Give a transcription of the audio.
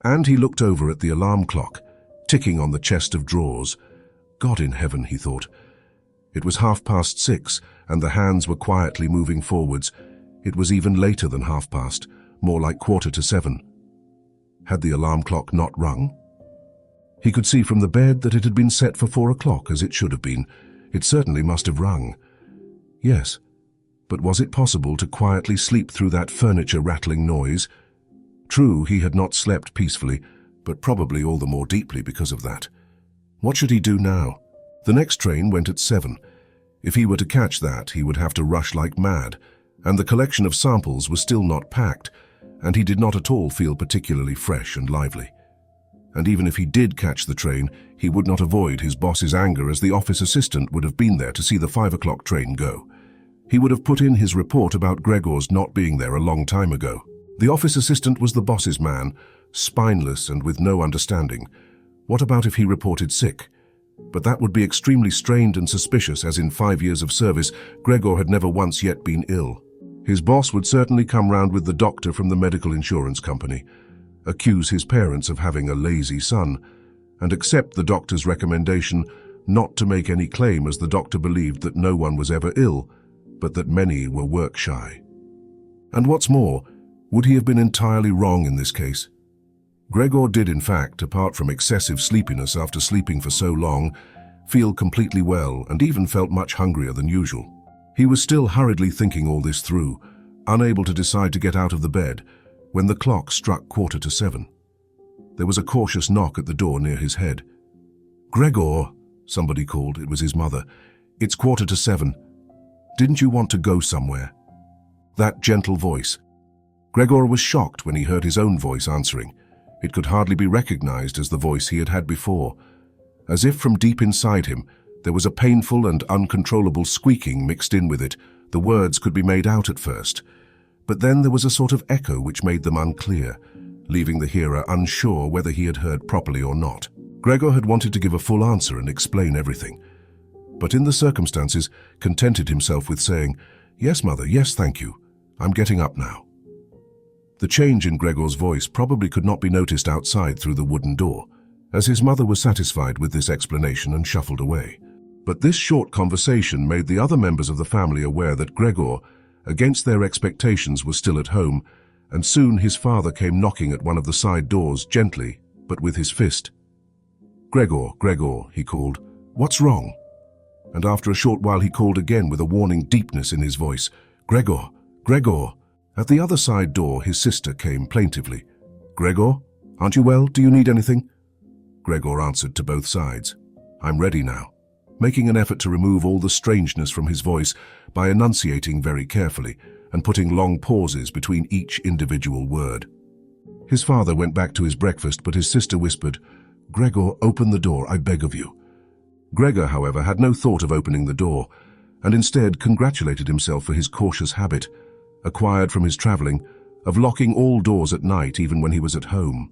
And he looked over at the alarm clock, ticking on the chest of drawers. God in heaven, he thought. It was 6:30, and the hands were quietly moving forwards. It was even later than 7:30, more like 7:15. Had the alarm clock not rung? He could see from the bed that it had been set for 4 o'clock, as it should have been. It certainly must have rung. Yes, but was it possible to quietly sleep through that furniture-rattling noise? True, he had not slept peacefully, but probably all the more deeply because of that. What should he do now? The next train went at 7. If he were to catch that, he would have to rush like mad, and the collection of samples was still not packed, and he did not at all feel particularly fresh and lively. And even if he did catch the train, he would not avoid his boss's anger, as the office assistant would have been there to see the 5 o'clock train go. He would have put in his report about Gregor's not being there a long time ago. The office assistant was the boss's man, spineless and with no understanding. What about if he reported sick? But that would be extremely strained and suspicious, as in 5 years of service, Gregor had never once yet been ill. His boss would certainly come round with the doctor from the medical insurance company, accuse his parents of having a lazy son, and accept the doctor's recommendation not to make any claim, as the doctor believed that no one was ever ill, but that many were work-shy. And what's more, would he have been entirely wrong in this case? Gregor did, in fact, apart from excessive sleepiness after sleeping for so long, feel completely well, and even felt much hungrier than usual. He was still hurriedly thinking all this through, unable to decide to get out of the bed, when the clock struck 7:15. There was a cautious knock at the door near his head. "Gregor," somebody called. It was his mother. "It's 7:15. Didn't you want to go somewhere?" That gentle voice. Gregor was shocked when he heard his own voice answering. It could hardly be recognized as the voice he had had before. As if from deep inside him, there was a painful and uncontrollable squeaking mixed in with it. The words could be made out at first, but then there was a sort of echo which made them unclear, leaving the hearer unsure whether he had heard properly or not. Gregor had wanted to give a full answer and explain everything, but in the circumstances contented himself with saying, "Yes, mother, yes, thank you. I'm getting up now." The change in Gregor's voice probably could not be noticed outside through the wooden door, as his mother was satisfied with this explanation and shuffled away. But this short conversation made the other members of the family aware that Gregor, against their expectations, was still at home, and soon his father came knocking at one of the side doors gently, but with his fist. "Gregor, Gregor," he called, "what's wrong?" And after a short while he called again with a warning deepness in his voice, "Gregor, Gregor." At the other side door his sister came plaintively. "Gregor, aren't you well? Do you need anything?" Gregor answered to both sides, "I'm ready now," making an effort to remove all the strangeness from his voice by enunciating very carefully and putting long pauses between each individual word. His father went back to his breakfast, but his sister whispered, "Gregor, open the door, I beg of you." Gregor, however, had no thought of opening the door, and instead congratulated himself for his cautious habit, acquired from his traveling, of locking all doors at night even when he was at home.